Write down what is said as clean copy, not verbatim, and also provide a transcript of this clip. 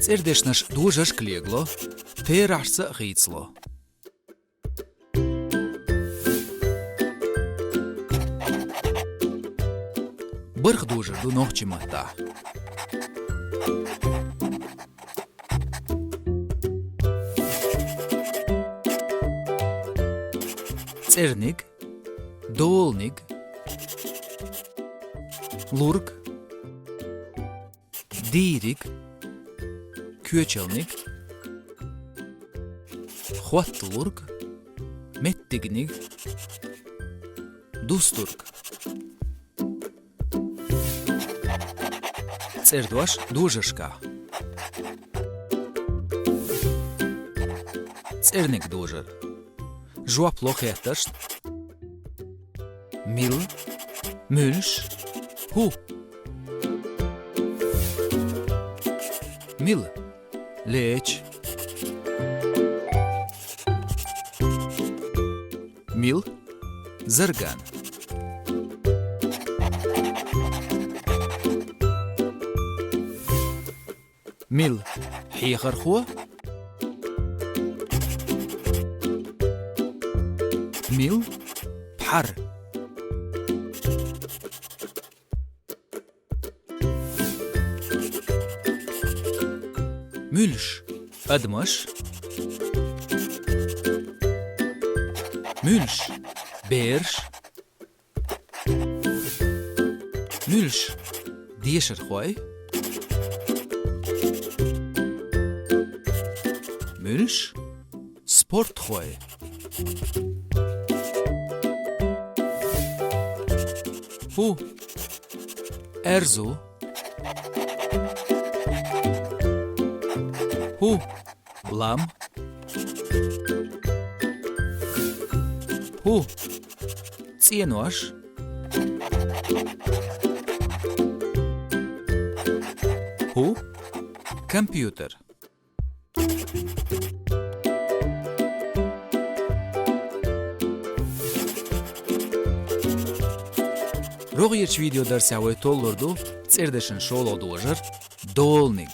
Цердешнаш дужаш клегло, те рашца гыйцло. Бырх дужа ду ногчи мата. Церник, доолник, лург, дирик, köçelnik, хватлург, меттигник, дустург. Цердваш дужашка. Церник дужар. Жуа плохеташ. Мил, мюлш, ху. Мил, леч. Мил, зарган. ميل حيخر خو ميل بحر ملش أدمش ملش بيرش ملش ديشر خوي ملش سبورت خوي هو أرزو هو لام هو تسينوش هو كمبيوتر Рогъ ерч видео дарси ҳавои толлурду цердешин шоло дужар доолник.